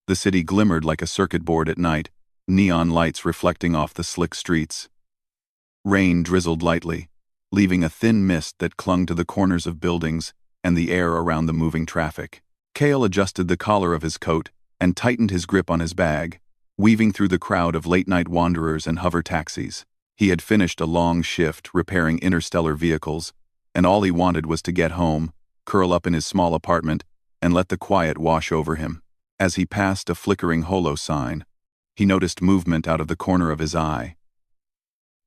The city glimmered like a circuit board at night, neon lights reflecting off the slick streets. Rain drizzled lightly, leaving a thin mist that clung to the corners of buildings and the air around the moving traffic. Cale adjusted the collar of his coat and tightened his grip on his bag, weaving through the crowd of late-night wanderers and hover taxis. He had finished a long shift repairing interstellar vehicles, and all he wanted was to get home, curl up in his small apartment, and let the quiet wash over him. As he passed a flickering holo sign, he noticed movement out of the corner of his eye.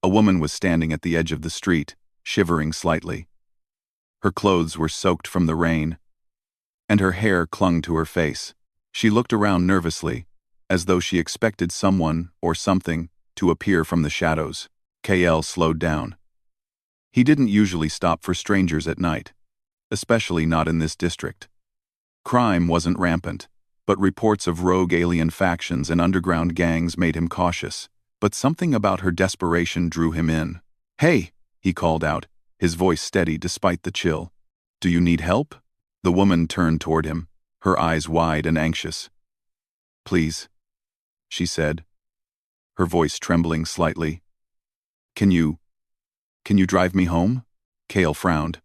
A woman was standing at the edge of the street, shivering slightly. Her clothes were soaked from the rain, and her hair clung to her face. She looked around nervously, as though she expected someone or something to appear from the shadows. Cale slowed down. He didn't usually stop for strangers at night, especially not in this district. Crime wasn't rampant, but reports of rogue alien factions and underground gangs made him cautious. But something about her desperation drew him in. "Hey," he called out, his voice steady despite the chill. "Do you need help?" The woman turned toward him, her eyes wide and anxious. "Please," she said, her voice trembling slightly. Can you drive me home?" Cale frowned.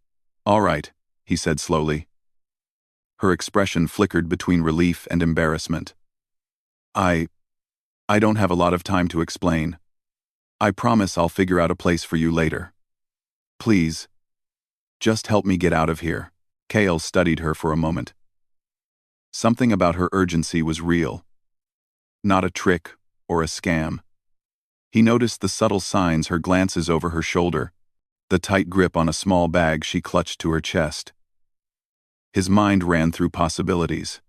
"All right," he said slowly. Her expression flickered between relief and embarrassment. I don't have a lot of time to explain. I promise I'll figure out a place for you later. Please, just help me get out of here." Cale studied her for a moment. Something about her urgency was real. Not a trick or a scam. He noticed the subtle signs, her glances over her shoulder, the tight grip on a small bag she clutched to her chest. His mind ran through possibilities.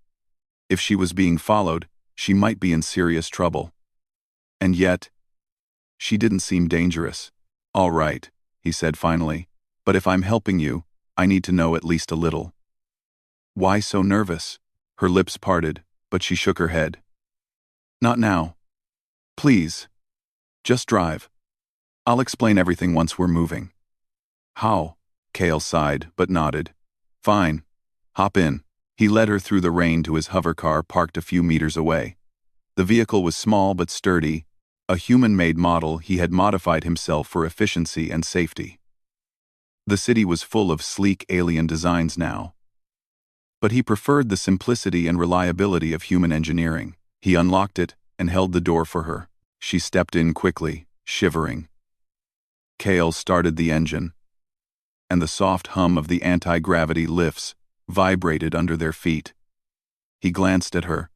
If she was being followed, she might be in serious trouble. And yet, she didn't seem dangerous. "All right," he said finally, "but if I'm helping you, I need to know at least a little." "Why so nervous?" Her lips parted, but she shook her head. "Not now. Please. Just drive. I'll explain everything once we're moving." "How?" Cale sighed, but nodded. "Fine. Hop in." He led her through the rain to his hover car parked a few meters away. The vehicle was small but sturdy, a human-made model he had modified himself for efficiency and safety. The city was full of sleek alien designs now, but he preferred the simplicity and reliability of human engineering. He unlocked it and held the door for her. She stepped in quickly, shivering. Cale started the engine, and the soft hum of the anti-gravity lifts vibrated under their feet. He glanced at her,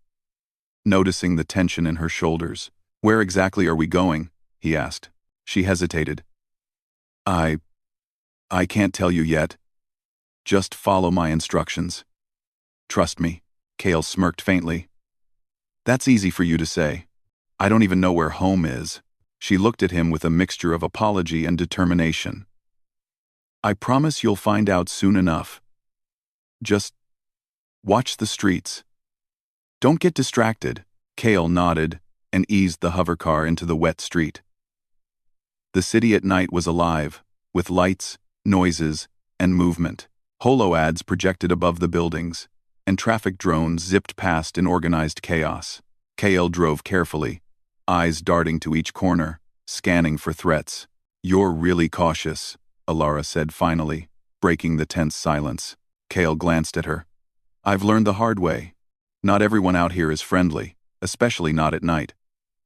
noticing the tension in her shoulders. "Where exactly are we going?" he asked. She hesitated. I can't tell you yet. Just follow my instructions. Trust me." Cale smirked faintly. "That's easy for you to say. I don't even know where home is." She looked at him with a mixture of apology and determination. "I promise you'll find out soon enough. Just watch the streets. Don't get distracted." Cale nodded and eased the hovercar into the wet street. The city at night was alive, with lights, noises, and movement. Holo ads projected above the buildings, and traffic drones zipped past in organized chaos. Cale drove carefully, eyes darting to each corner, scanning for threats. "You're really cautious," Alara said finally, breaking the tense silence. Cale glanced at her. "I've learned the hard way. Not everyone out here is friendly, especially not at night.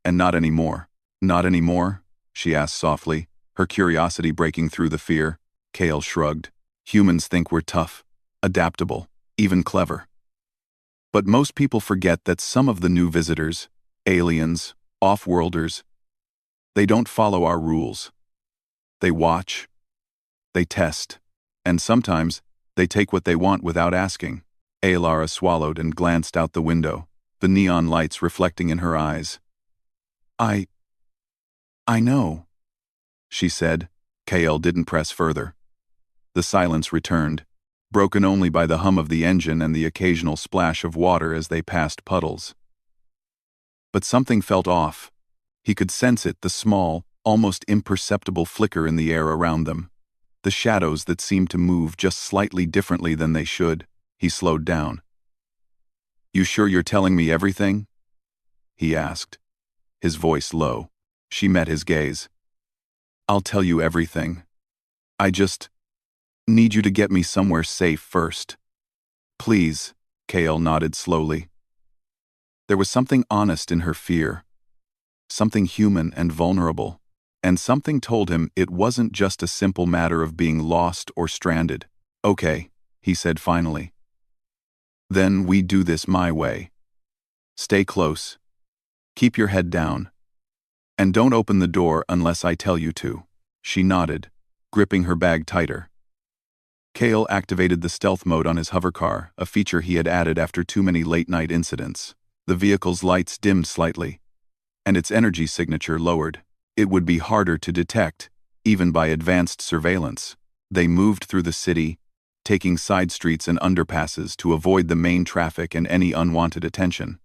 And not anymore." "Not anymore?" she asked softly, her curiosity breaking through the fear. Cale shrugged. "Humans think we're tough, adaptable, even clever. But most people forget that some of the new visitors, aliens, off-worlders, they don't follow our rules. They watch, they test, and sometimes they take what they want without asking." Alara swallowed and glanced out the window, the neon lights reflecting in her eyes. I know," she said. Cale didn't press further. The silence returned, broken only by the hum of the engine and the occasional splash of water as they passed puddles. But something felt off. He could sense it, the small, almost imperceptible flicker in the air around them. The shadows that seemed to move just slightly differently than they should. He slowed down. "You sure you're telling me everything?" he asked, his voice low. She met his gaze. I'll tell you everything. I just need you to get me somewhere safe first. Please, Kale nodded slowly. There was something honest in her fear, something human and vulnerable, and something told him it wasn't just a simple matter of being lost or stranded. Okay, he said finally. Then we do this my way. Stay close. Keep your head down. And don't open the door unless I tell you to. She nodded, gripping her bag tighter. Kale activated the stealth mode on his hovercar, a feature he had added after too many late-night incidents. The vehicle's lights dimmed slightly, and its energy signature lowered. It would be harder to detect, even by advanced surveillance. They moved through the city, taking side streets and underpasses to avoid the main traffic and any unwanted attention.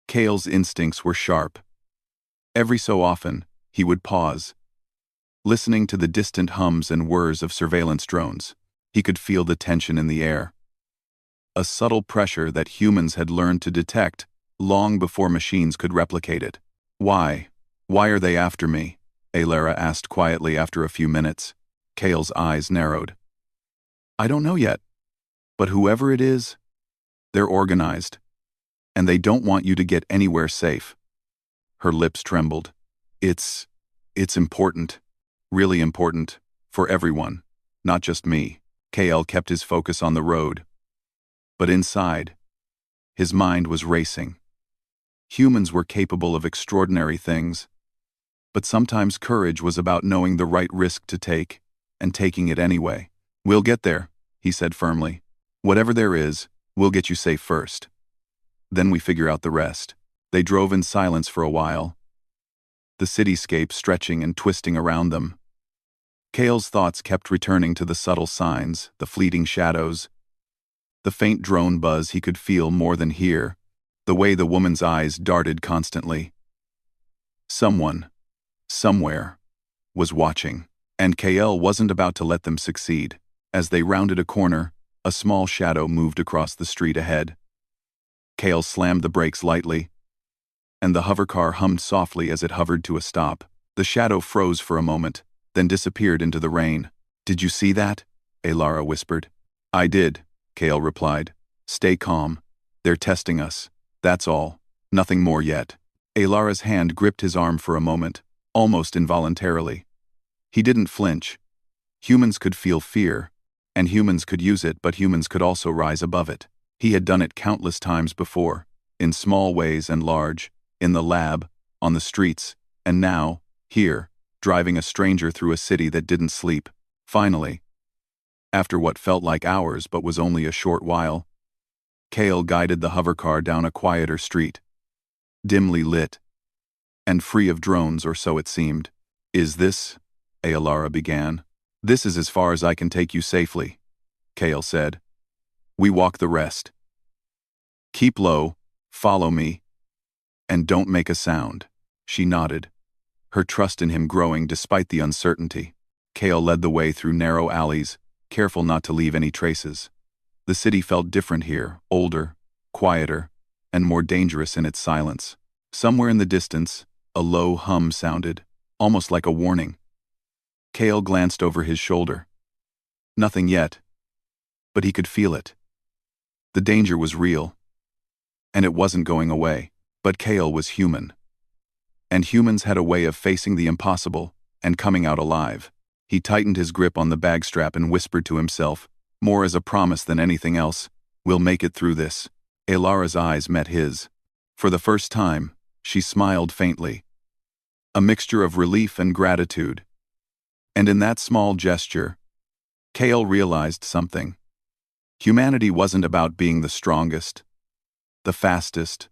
Kale's instincts were sharp. Every so often, he would pause, listening to the distant hums and whirs of surveillance drones. He could feel the tension in the air, a subtle pressure that humans had learned to detect long before machines could replicate it. Why? Why are they after me? Alara asked quietly after a few minutes. Kale's eyes narrowed. I don't know yet, but whoever it is, they're organized, and they don't want you to get anywhere safe. Her lips trembled. It's important, really important, for everyone, not just me. Kale kept his focus on the road. But inside, his mind was racing. Humans were capable of extraordinary things, but sometimes courage was about knowing the right risk to take, and taking it anyway. We'll get there, he said firmly. Whatever there is, we'll get you safe first. Then we figure out the rest. They drove in silence for a while, the cityscape stretching and twisting around them. Kale's thoughts kept returning to the subtle signs, the fleeting shadows, the faint drone buzz he could feel more than hear, the way the woman's eyes darted constantly. Someone, somewhere, was watching, and Kale wasn't about to let them succeed. As they rounded a corner, a small shadow moved across the street ahead. Kale slammed the brakes lightly, and the hovercar hummed softly as it hovered to a stop. The shadow froze for a moment, then disappeared into the rain. Did you see that? Alara whispered. I did, Kale replied. Stay calm. They're testing us. That's all. Nothing more yet. Alara's hand gripped his arm for a moment, almost involuntarily. He didn't flinch. Humans could feel fear, and humans could use it, but humans could also rise above it. He had done it countless times before, in small ways and large, in the lab, on the streets, and now, here, driving a stranger through a city that didn't sleep. Finally, after what felt like hours but was only a short while, Kale guided the hovercar down a quieter street, dimly lit, and free of drones, or so it seemed. Is this? Alara began. This is as far as I can take you safely, Kale said. We walk the rest. Keep low, follow me, and don't make a sound. She nodded, her trust in him growing despite the uncertainty. Kale led the way through narrow alleys, careful not to leave any traces. The city felt different here, older, quieter, and more dangerous in its silence. Somewhere in the distance, a low hum sounded, almost like a warning. Kale glanced over his shoulder. Nothing yet, but he could feel it. The danger was real, and it wasn't going away. But Kale was human. And humans had a way of facing the impossible and coming out alive. He tightened his grip on the bag strap and whispered to himself, more as a promise than anything else, we'll make it through this. Alara's eyes met his. For the first time, she smiled faintly. A mixture of relief and gratitude. And in that small gesture, Kale realized something. Humanity wasn't about being the strongest, the fastest,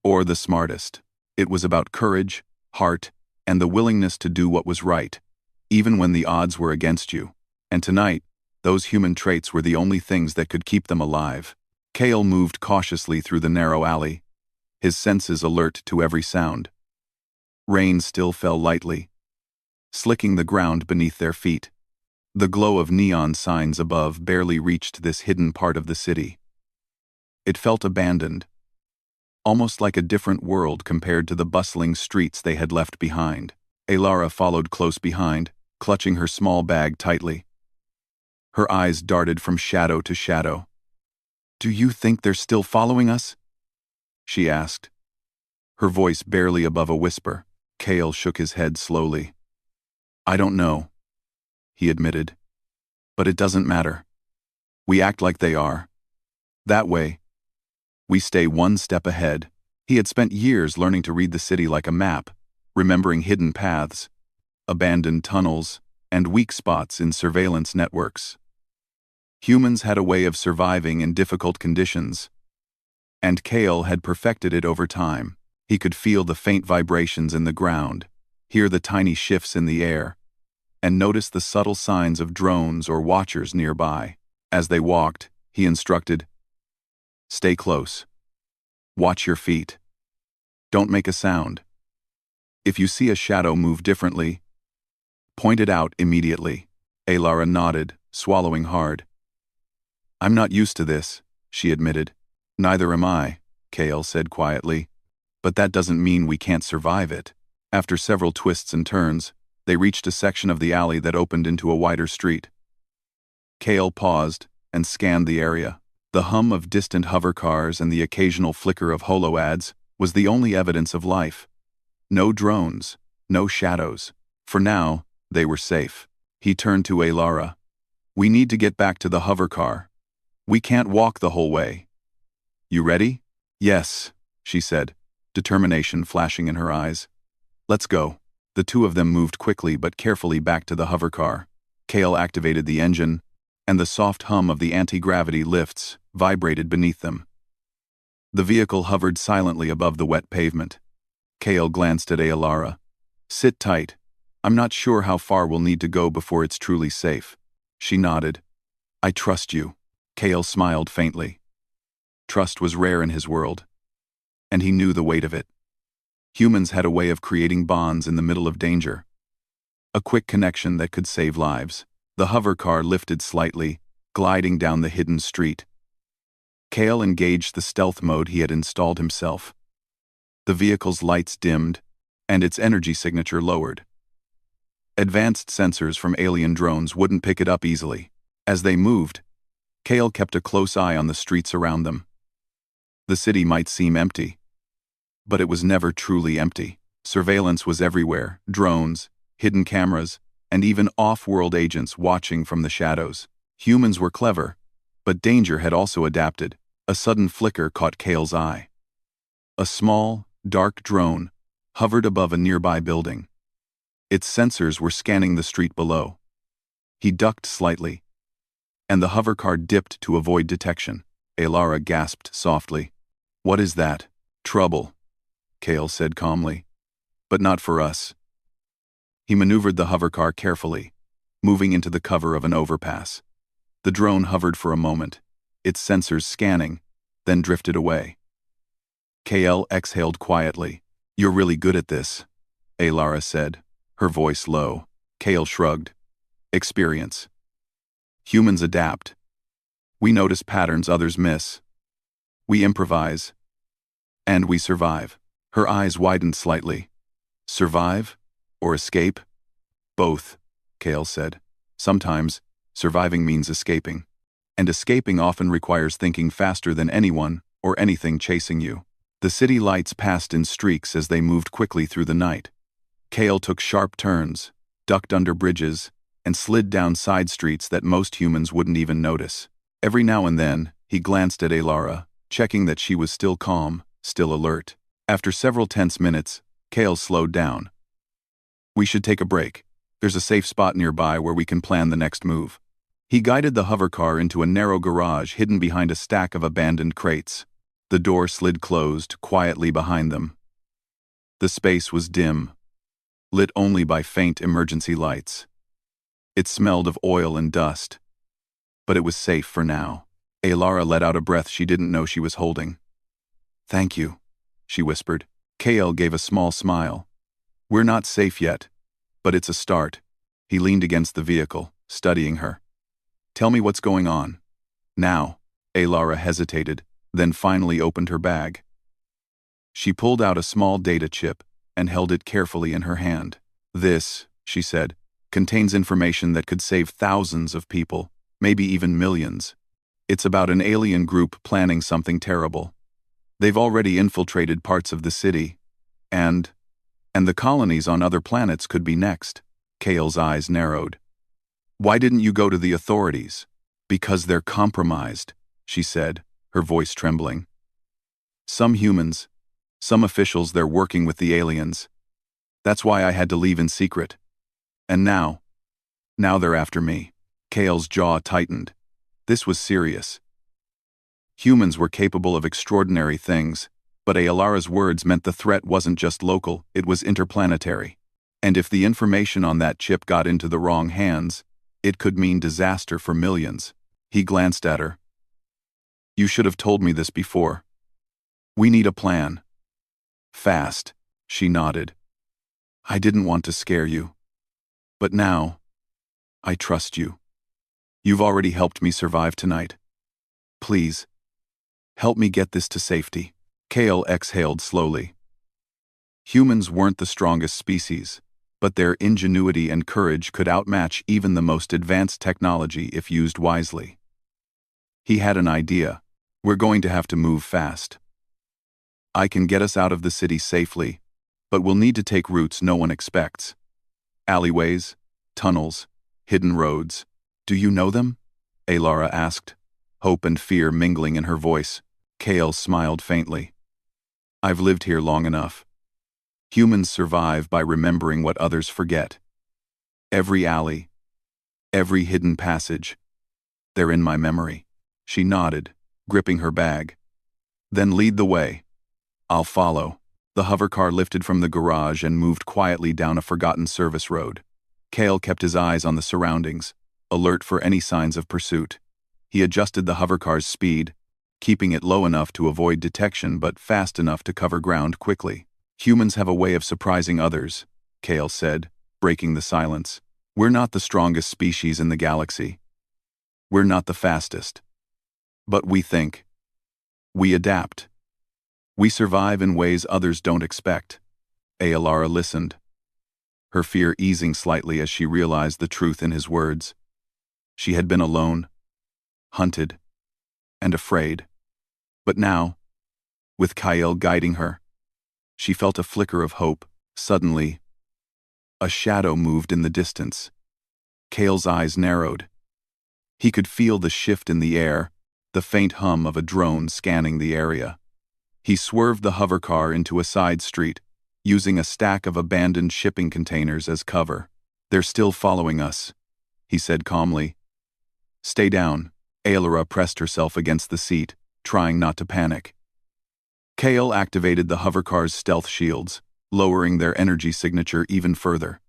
or the smartest. It was about courage, heart, and the willingness to do what was right, even when the odds were against you. And tonight, those human traits were the only things that could keep them alive. Kale moved cautiously through the narrow alley, his senses alert to every sound. Rain still fell lightly, slicking the ground beneath their feet. The glow of neon signs above barely reached this hidden part of the city. It felt abandoned, almost like a different world compared to the bustling streets they had left behind. Alara followed close behind, clutching her small bag tightly. Her eyes darted from shadow to shadow. "Do you think they're still following us?" she asked, her voice barely above a whisper. Kale shook his head slowly. "I don't know," he admitted. "But it doesn't matter. We act like they are. That way, we stay one step ahead." He had spent years learning to read the city like a map, remembering hidden paths, abandoned tunnels, and weak spots in surveillance networks. Humans had a way of surviving in difficult conditions, and Kale had perfected it over time. He could feel the faint vibrations in the ground, hear the tiny shifts in the air, and notice the subtle signs of drones or watchers nearby. As they walked, he instructed, "Stay close. Watch your feet. Don't make a sound. If you see a shadow move differently, point it out immediately." Alara nodded, swallowing hard. "I'm not used to this," she admitted. "Neither am I," Kale said quietly. "But that doesn't mean we can't survive it." After several twists and turns, they reached a section of the alley that opened into a wider street. Kale paused and scanned the area. The hum of distant hover cars and the occasional flicker of holo ads was the only evidence of life. No drones, no shadows. For now, they were safe. He turned to Alara. "We need to get back to the hover car. We can't walk the whole way. You ready?" "Yes," she said, determination flashing in her eyes. "Let's go." The two of them moved quickly but carefully back to the hover car. Kale activated the engine, and the soft hum of the anti-gravity lifts vibrated beneath them. The vehicle hovered silently above the wet pavement. Kale glanced at Alara. "Sit tight. I'm not sure how far we'll need to go before it's truly safe." She nodded. "I trust you." Kale smiled faintly. Trust was rare in his world, and he knew the weight of it. Humans had a way of creating bonds in the middle of danger. A quick connection that could save lives. The hover car lifted slightly, gliding down the hidden street. Kale engaged the stealth mode he had installed himself. The vehicle's lights dimmed, and its energy signature lowered. Advanced sensors from alien drones wouldn't pick it up easily. As they moved, Kale kept a close eye on the streets around them. The city might seem empty, but it was never truly empty. Surveillance was everywhere: drones, hidden cameras, and even off-world agents watching from the shadows. Humans were clever, but danger had also adapted. A sudden flicker caught Kale's eye. A small, dark drone hovered above a nearby building. Its sensors were scanning the street below. He ducked slightly, and the hover car dipped to avoid detection. Alara gasped softly. "What is that?" "Trouble," Kale said calmly. "But not for us." He maneuvered the hover car carefully, moving into the cover of an overpass. The drone hovered for a moment, its sensors scanning, then drifted away. Kale exhaled quietly. "You're really good at this," Alara said, her voice low. Kale shrugged. "Experience. Humans adapt. We notice patterns others miss. We improvise. And we survive." Her eyes widened slightly. "Survive? Or escape?" "Both," Kale said. "Sometimes, surviving means escaping. And escaping often requires thinking faster than anyone or anything chasing you." The city lights passed in streaks as they moved quickly through the night. Kale took sharp turns, ducked under bridges, and slid down side streets that most humans wouldn't even notice. Every now and then, he glanced at Alara, checking that she was still calm, still alert. After several tense minutes, Kale slowed down. "We should take a break. There's a safe spot nearby where we can plan the next move." He guided the hover car into a narrow garage hidden behind a stack of abandoned crates. The door slid closed quietly behind them. The space was dim, lit only by faint emergency lights. It smelled of oil and dust, but it was safe for now. Alara let out a breath she didn't know she was holding. "Thank you," she whispered. Kale gave a small smile. "We're not safe yet, but it's a start." He leaned against the vehicle, studying her. "Tell me what's going on." "Now." Alara hesitated, then finally opened her bag. She pulled out a small data chip and held it carefully in her hand. "This," she said, "contains information that could save thousands of people, maybe even millions. It's about an alien group planning something terrible. They've already infiltrated parts of the city, and the colonies on other planets could be next." Kale's eyes narrowed. "Why didn't you go to the authorities?" "Because they're compromised," she said, her voice trembling. "Some humans, some officials, they're working with the aliens. That's why I had to leave in secret. And now they're after me." Kale's jaw tightened. This was serious. Humans were capable of extraordinary things, but Alara's words meant the threat wasn't just local, it was interplanetary. And if the information on that chip got into the wrong hands, it could mean disaster for millions. He glanced at her. "You should have told me this before. We need a plan. Fast." She nodded. "I didn't want to scare you. But now, I trust you. You've already helped me survive tonight. Please, help me get this to safety." Kale exhaled slowly. Humans weren't the strongest species, but their ingenuity and courage could outmatch even the most advanced technology if used wisely. He had an idea. "We're going to have to move fast. I can get us out of the city safely, but we'll need to take routes no one expects. Alleyways, tunnels, hidden roads. Do you know them?" Alara asked, hope and fear mingling in her voice. Kale smiled faintly. "I've lived here long enough. Humans survive by remembering what others forget. Every alley, every hidden passage, they're in my memory." She nodded, gripping her bag. "Then lead the way. I'll follow." The hovercar lifted from the garage and moved quietly down a forgotten service road. Kale kept his eyes on the surroundings, alert for any signs of pursuit. He adjusted the hovercar's speed, keeping it low enough to avoid detection but fast enough to cover ground quickly. "Humans have a way of surprising others," Kale said, breaking the silence. "We're not the strongest species in the galaxy. We're not the fastest. But we think. We adapt. We survive in ways others don't expect." Alara listened, her fear easing slightly as she realized the truth in his words. She had been alone, hunted, and afraid. But now, with Kyle guiding her, she felt a flicker of hope. Suddenly, a shadow moved in the distance. Kale's eyes narrowed. He could feel the shift in the air, the faint hum of a drone scanning the area. He swerved the hovercar into a side street, using a stack of abandoned shipping containers as cover. "They're still following us," he said calmly. "Stay down." Alara pressed herself against the seat, trying not to panic. Kale activated the hovercar's stealth shields, lowering their energy signature even further.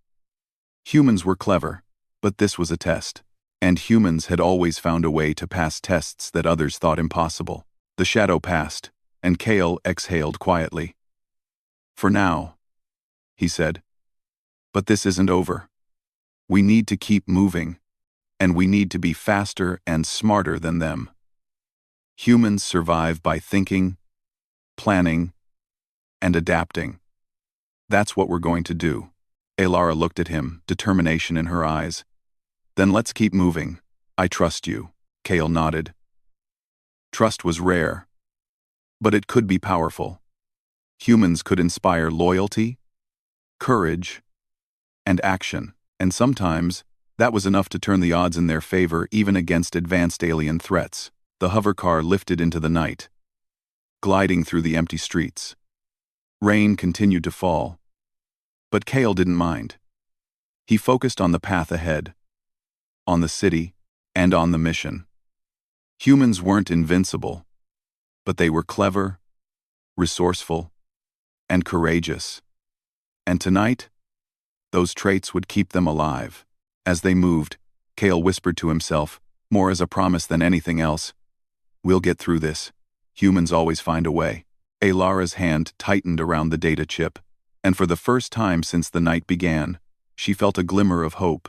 Humans were clever, but this was a test, and humans had always found a way to pass tests that others thought impossible. The shadow passed, and Kale exhaled quietly. "For now," he said. "But this isn't over. We need to keep moving, and we need to be faster and smarter than them. Humans survive by thinking, planning, and adapting. That's what we're going to do." Alara looked at him, determination in her eyes. "Then let's keep moving. I trust you." Kale nodded. Trust was rare, but it could be powerful. Humans could inspire loyalty, courage, and action, and sometimes that was enough to turn the odds in their favor even against advanced alien threats. The hovercar lifted into the night, gliding through the empty streets. Rain continued to fall, but Kale didn't mind. He focused on the path ahead, on the city, and on the mission. Humans weren't invincible, but they were clever, resourceful, and courageous. And tonight, those traits would keep them alive. As they moved, Kale whispered to himself, more as a promise than anything else, "We'll get through this. Humans always find a way." Alara's hand tightened around the data chip, and for the first time since the night began, she felt a glimmer of hope.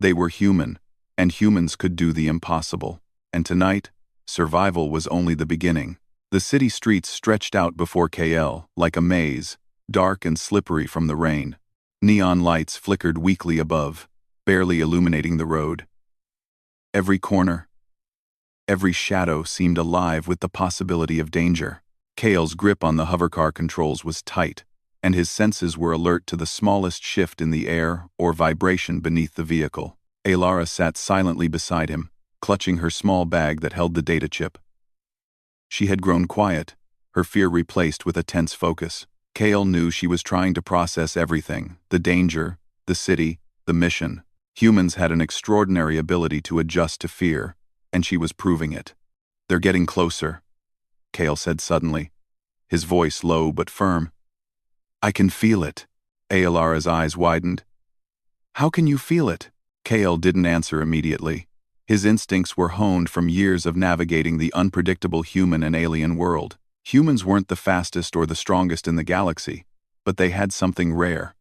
They were human, and humans could do the impossible. And tonight, survival was only the beginning. The city streets stretched out before KL, like a maze, dark and slippery from the rain. Neon lights flickered weakly above, barely illuminating the road. Every corner, every shadow seemed alive with the possibility of danger. Kale's grip on the hovercar controls was tight, and his senses were alert to the smallest shift in the air or vibration beneath the vehicle. Alara sat silently beside him, clutching her small bag that held the data chip. She had grown quiet, her fear replaced with a tense focus. Kale knew she was trying to process everything: the danger, the city, the mission. Humans had an extraordinary ability to adjust to fear, and she was proving it. "They're getting closer," Kale said suddenly, his voice low but firm. "I can feel it." Alara's eyes widened. "How can you feel it?" Kale didn't answer immediately. His instincts were honed from years of navigating the unpredictable human and alien world. Humans weren't the fastest or the strongest in the galaxy, but they had something rare: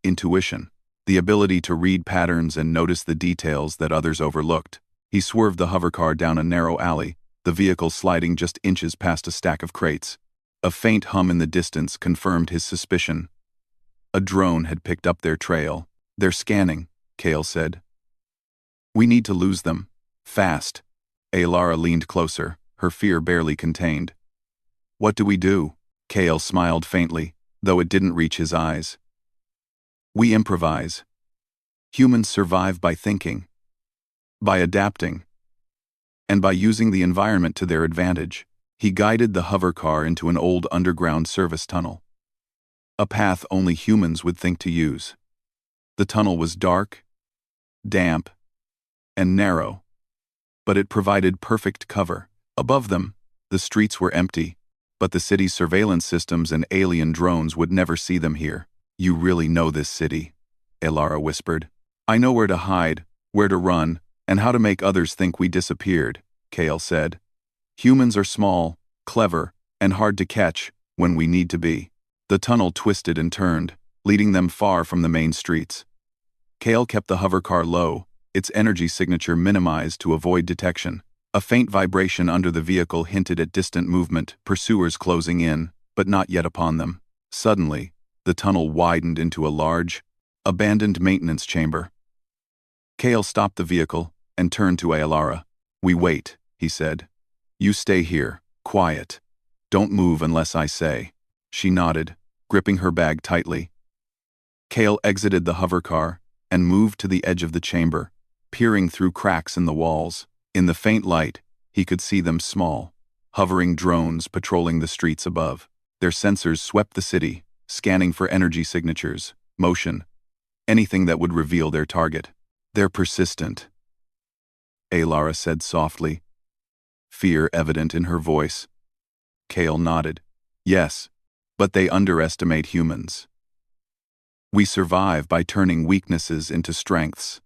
intuition, the ability to read patterns and notice the details that others overlooked. He swerved the hovercar down a narrow alley, the vehicle sliding just inches past a stack of crates. A faint hum in the distance confirmed his suspicion. A drone had picked up their trail. "They're scanning," Kale said. "We need to lose them. Fast." Alara leaned closer, her fear barely contained. "What do we do?" Kale smiled faintly, though it didn't reach his eyes. "We improvise. Humans survive by thinking, by adapting, and by using the environment to their advantage." He guided the hovercar into an old underground service tunnel, a path only humans would think to use. The tunnel was dark, damp, and narrow, but it provided perfect cover. Above them, the streets were empty, but the city's surveillance systems and alien drones would never see them here. "You really know this city," Alara whispered. "I know where to hide, where to run, and how to make others think we disappeared," Kale said. "Humans are small, clever, and hard to catch when we need to be." The tunnel twisted and turned, leading them far from the main streets. Kale kept the hovercar low, its energy signature minimized to avoid detection. A faint vibration under the vehicle hinted at distant movement, pursuers closing in, but not yet upon them. Suddenly, the tunnel widened into a large, abandoned maintenance chamber. Kale stopped the vehicle and turned to Alara. "We wait," he said. "You stay here, quiet. Don't move unless I say." She nodded, gripping her bag tightly. Kale exited the hovercar and moved to the edge of the chamber, peering through cracks in the walls. In the faint light, he could see them: small, hovering drones patrolling the streets above. Their sensors swept the city, scanning for energy signatures, motion, anything that would reveal their target. "They're persistent," Alara said softly, fear evident in her voice. Kale nodded. "Yes, but they underestimate humans. We survive by turning weaknesses into strengths.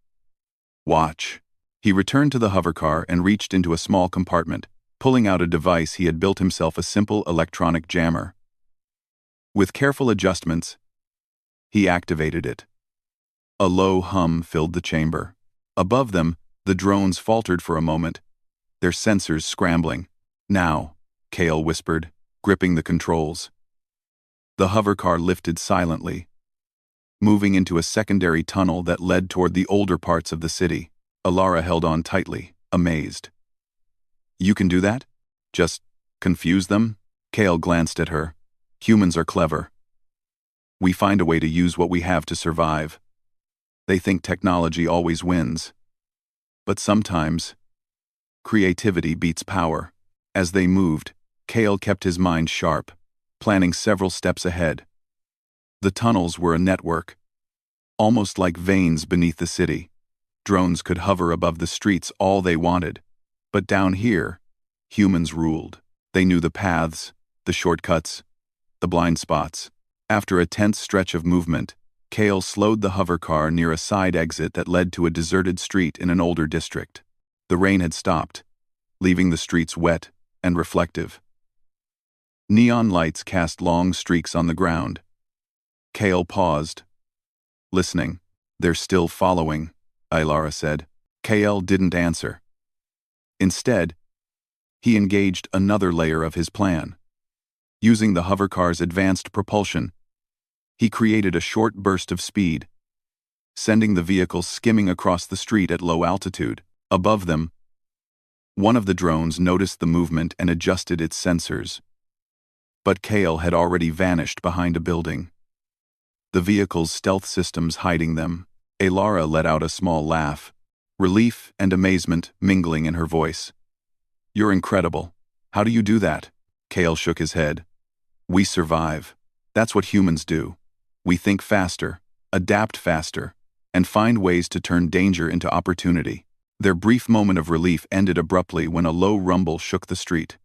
Watch." He returned to the hovercar and reached into a small compartment, pulling out a device he had built himself: a simple electronic jammer. With careful adjustments, he activated it. A low hum filled the chamber. Above them, the drones faltered for a moment, their sensors scrambling. "Now," Kale whispered, gripping the controls. The hovercar lifted silently, moving into a secondary tunnel that led toward the older parts of the city. Alara held on tightly, amazed. "You can do that? Just confuse them?" Kale glanced at her. "Humans are clever. We find a way to use what we have to survive. They think technology always wins. But sometimes, creativity beats power." As they moved, Kale kept his mind sharp, planning several steps ahead. The tunnels were a network, almost like veins beneath the city. Drones could hover above the streets all they wanted, but down here, humans ruled. They knew the paths, the shortcuts, the blind spots. After a tense stretch of movement, Kale slowed the hovercar near a side exit that led to a deserted street in an older district. The rain had stopped, leaving the streets wet and reflective. Neon lights cast long streaks on the ground. Kale paused, listening. "They're still following," Alara said. Kale didn't answer. Instead, He engaged another layer of his plan. Using the hovercar's advanced propulsion, he created a short burst of speed, sending the vehicle skimming across the street at low altitude. Above them, one of the drones noticed the movement and adjusted its sensors. But Kale had already vanished behind a building, the vehicle's stealth systems hiding them. Alara let out a small laugh, relief and amazement mingling in her voice. "You're incredible. How do you do that?" Kale shook his head. "We survive. That's what humans do. We think faster, adapt faster, and find ways to turn danger into opportunity." Their brief moment of relief ended abruptly when a low rumble shook the street.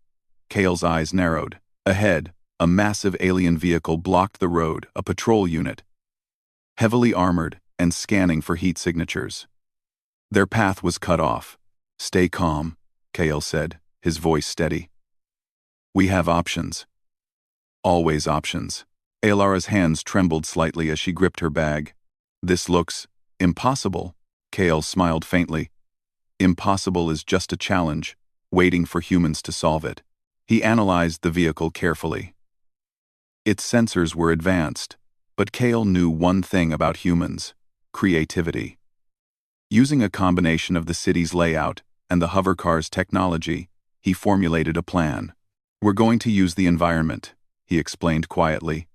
Kale's eyes narrowed. Ahead, a massive alien vehicle blocked the road, a patrol unit, heavily armored and scanning for heat signatures. Their path was cut off. "Stay calm," Kale said, his voice steady. "We have options. Always options." Alara's hands trembled slightly as she gripped her bag. "This looks impossible," Kale smiled faintly. "Impossible is just a challenge, waiting for humans to solve it." He analyzed the vehicle carefully. Its sensors were advanced, but Kale knew one thing about humans: creativity. Using a combination of the city's layout and the hovercar's technology, he formulated a plan. "We're going to use the environment," he explained quietly.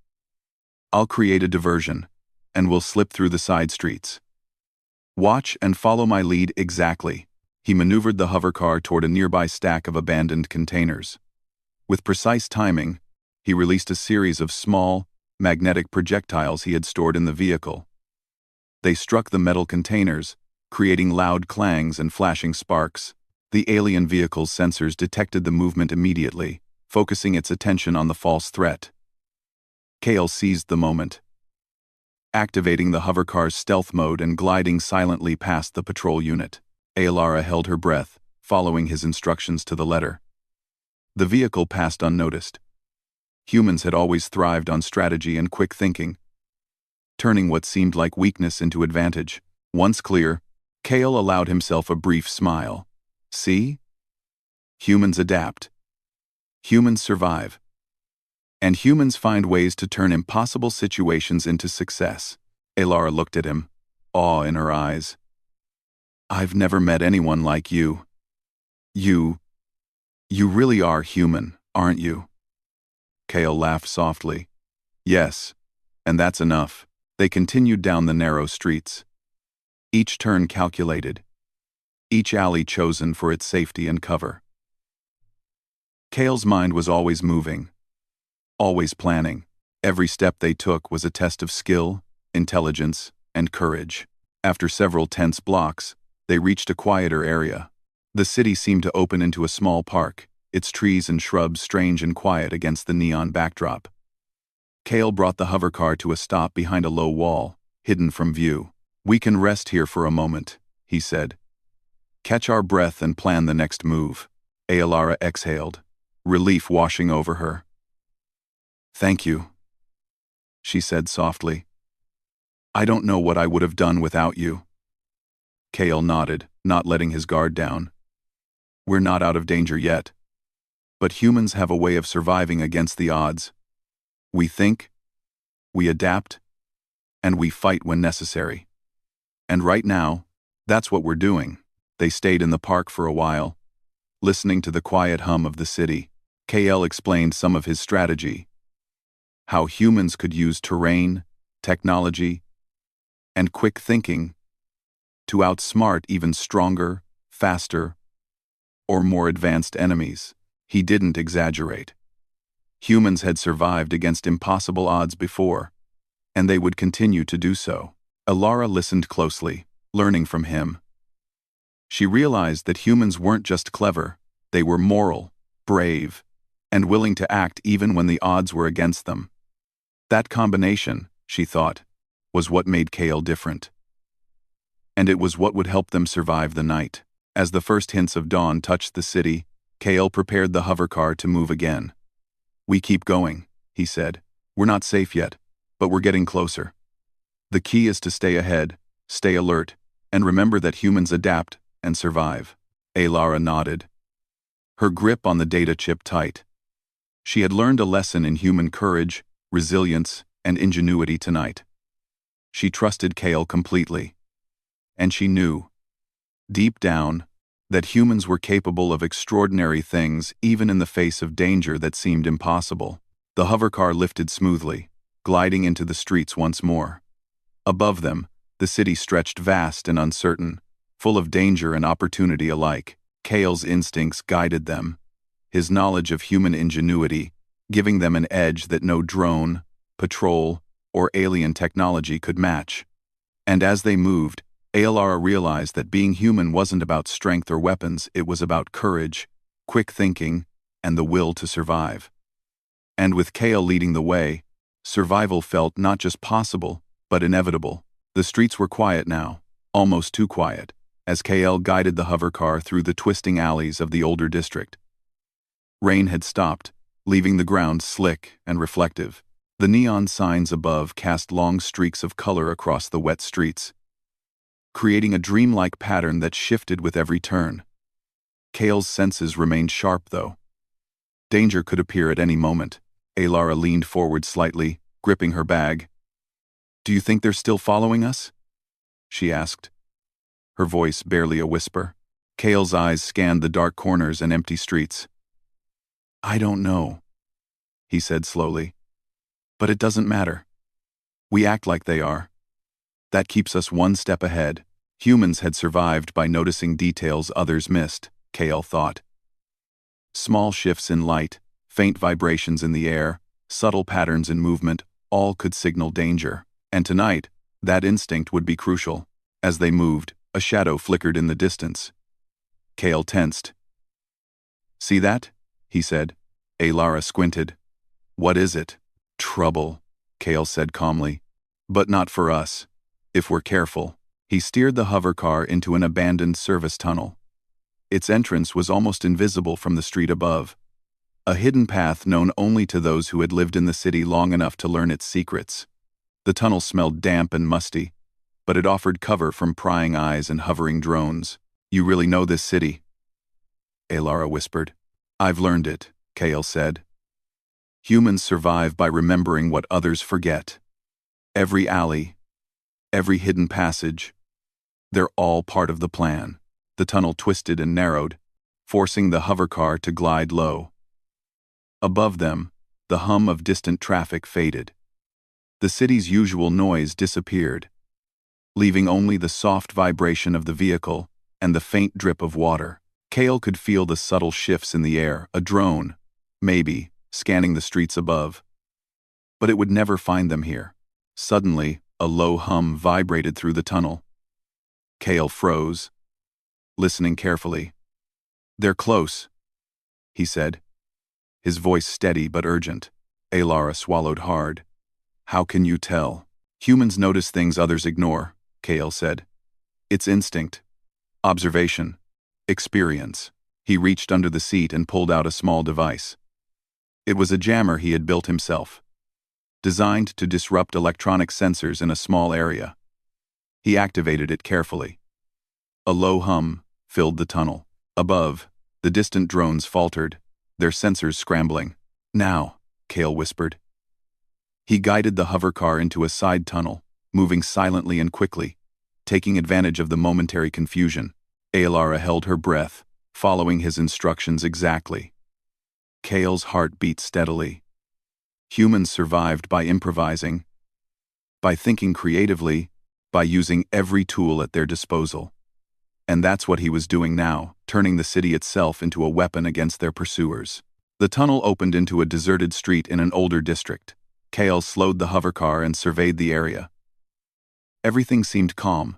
"I'll create a diversion, and we'll slip through the side streets. Watch and follow my lead exactly." He maneuvered the hovercar toward a nearby stack of abandoned containers. With precise timing, he released a series of small, magnetic projectiles he had stored in the vehicle. They struck the metal containers, creating loud clangs and flashing sparks. The alien vehicle's sensors detected the movement immediately, focusing its attention on the false threat. Kale seized the moment, activating the hovercar's stealth mode and gliding silently past the patrol unit. Alara held her breath, following his instructions to the letter. The vehicle passed unnoticed. Humans had always thrived on strategy and quick thinking, turning what seemed like weakness into advantage. Once clear, Kale allowed himself a brief smile. "See? Humans adapt. Humans survive. And humans find ways to turn impossible situations into success." Alara looked at him, awe in her eyes. "I've never met anyone like you. You really are human, aren't you?" Kale laughed softly. "Yes, and that's enough." They continued down the narrow streets, each turn calculated, each alley chosen for its safety and cover. Kale's mind was always moving, always planning. Every step they took was a test of skill, intelligence, and courage. After several tense blocks, they reached a quieter area. The city seemed to open into a small park, its trees and shrubs strange and quiet against the neon backdrop. Kale brought the hovercar to a stop behind a low wall, hidden from view. "We can rest here for a moment," he said. "Catch our breath and plan the next move." Alara exhaled, relief washing over her. "Thank you," she said softly. "I don't know what I would have done without you." Kale nodded, not letting his guard down. "We're not out of danger yet. But humans have a way of surviving against the odds. We think, we adapt, and we fight when necessary. And right now, that's what we're doing." They stayed in the park for a while, listening to the quiet hum of the city. KL explained some of his strategy, how humans could use terrain, technology, and quick thinking to outsmart even stronger, faster, or more advanced enemies. He didn't exaggerate. Humans had survived against impossible odds before, and they would continue to do so. Alara listened closely, learning from him. She realized that humans weren't just clever, they were moral, brave, and willing to act even when the odds were against them. That combination, she thought, was what made Kale different. And it was what would help them survive the night. As the first hints of dawn touched the city, Kale prepared the hovercar to move again. "We keep going," he said. "We're not safe yet, but we're getting closer. The key is to stay ahead, stay alert, and remember that humans adapt and survive." Alara nodded. her grip on the data chip tight. She had learned a lesson in human courage, resilience, and ingenuity tonight. She trusted Kale completely. And she knew, deep down, that humans were capable of extraordinary things even in the face of danger that seemed impossible. The hovercar lifted smoothly, gliding into the streets once more. Above them, the city stretched vast and uncertain, full of danger and opportunity alike. Kale's instincts guided them, his knowledge of human ingenuity giving them an edge that no drone, patrol, or alien technology could match. And as they moved, Alara realized that being human wasn't about strength or weapons, it was about courage, quick thinking, and the will to survive. And with Kale leading the way, survival felt not just possible, but inevitable. The streets were quiet now, almost too quiet, as Kale guided the hovercar through the twisting alleys of the older district. Rain had stopped, leaving the ground slick and reflective. The neon signs above cast long streaks of color across the wet streets, creating a dreamlike pattern that shifted with every turn. Kale's senses remained sharp, though. Danger could appear at any moment. Alara leaned forward slightly, gripping her bag. "Do you think they're still following us?" she asked, her voice barely a whisper. Kale's eyes scanned the dark corners and empty streets. "I don't know," he said slowly. "But it doesn't matter. We act like they are. That keeps us one step ahead." Humans had survived by noticing details others missed, Kale thought. Small shifts in light, faint vibrations in the air, subtle patterns in movement, all could signal danger. And tonight, that instinct would be crucial. As they moved, a shadow flickered in the distance. Kale tensed. "See that?" he said. Alara squinted. "What is it?" "Trouble," Kale said calmly. "But not for us, if we're careful." He steered the hovercar into an abandoned service tunnel. Its entrance was almost invisible from the street above, a hidden path known only to those who had lived in the city long enough to learn its secrets. The tunnel smelled damp and musty, but it offered cover from prying eyes and hovering drones. "You really know this city?" Alara whispered. "I've learned it," Kale said. "Humans survive by remembering what others forget. Every alley, every hidden passage, they're all part of the plan." The tunnel twisted and narrowed, forcing the hovercar to glide low. Above them, the hum of distant traffic faded. The city's usual noise disappeared, leaving only the soft vibration of the vehicle and the faint drip of water. Kale could feel the subtle shifts in the air, a drone, maybe, scanning the streets above. But it would never find them here. Suddenly, a low hum vibrated through the tunnel. Kale froze, listening carefully. "They're close," he said, his voice steady but urgent. Alara swallowed hard. "How can you tell?" "Humans notice things others ignore," Kale said. "It's instinct, observation, experience." He reached under the seat and pulled out a small device. It was a jammer he had built himself, designed to disrupt electronic sensors in a small area. He activated it carefully. A low hum filled the tunnel. Above, the distant drones faltered, their sensors scrambling. "Now," Kale whispered. He guided the hovercar into a side tunnel, moving silently and quickly, taking advantage of the momentary confusion. Alara held her breath, following his instructions exactly. Kale's heart beat steadily. Humans survived by improvising, by thinking creatively, by using every tool at their disposal. And that's what he was doing now, turning the city itself into a weapon against their pursuers. The tunnel opened into a deserted street in an older district. Kale slowed the hovercar and surveyed the area. Everything seemed calm,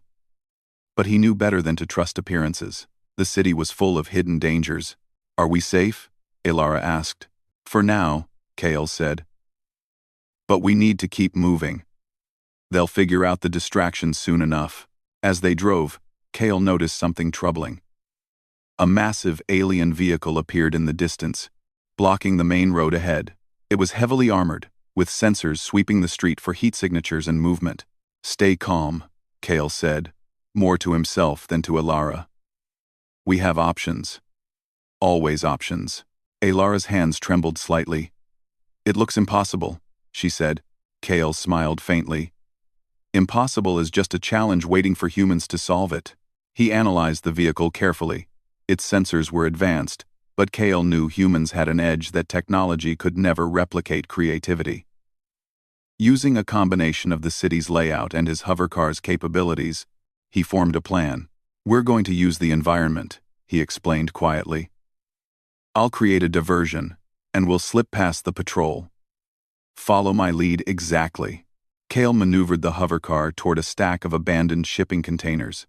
but he knew better than to trust appearances. The city was full of hidden dangers. "Are we safe?" Alara asked. "For now," Kale said. "But we need to keep moving. They'll figure out the distractions soon enough." As they drove, Kale noticed something troubling. A massive alien vehicle appeared in the distance, blocking the main road ahead. It was heavily armored, with sensors sweeping the street for heat signatures and movement. "Stay calm," Kale said, more to himself than to Alara. "We have options." Always options. Alara's hands trembled slightly. It looks impossible, she said. Kale smiled faintly. Impossible is just a challenge waiting for humans to solve it. He analyzed the vehicle carefully. Its sensors were advanced, but Kale knew humans had an edge that technology could never replicate: creativity. Using a combination of the city's layout and his hovercar's capabilities, he formed a plan. We're going to use the environment, he explained quietly. I'll create a diversion, and we'll slip past the patrol. Follow my lead exactly. Kale maneuvered the hovercar toward a stack of abandoned shipping containers.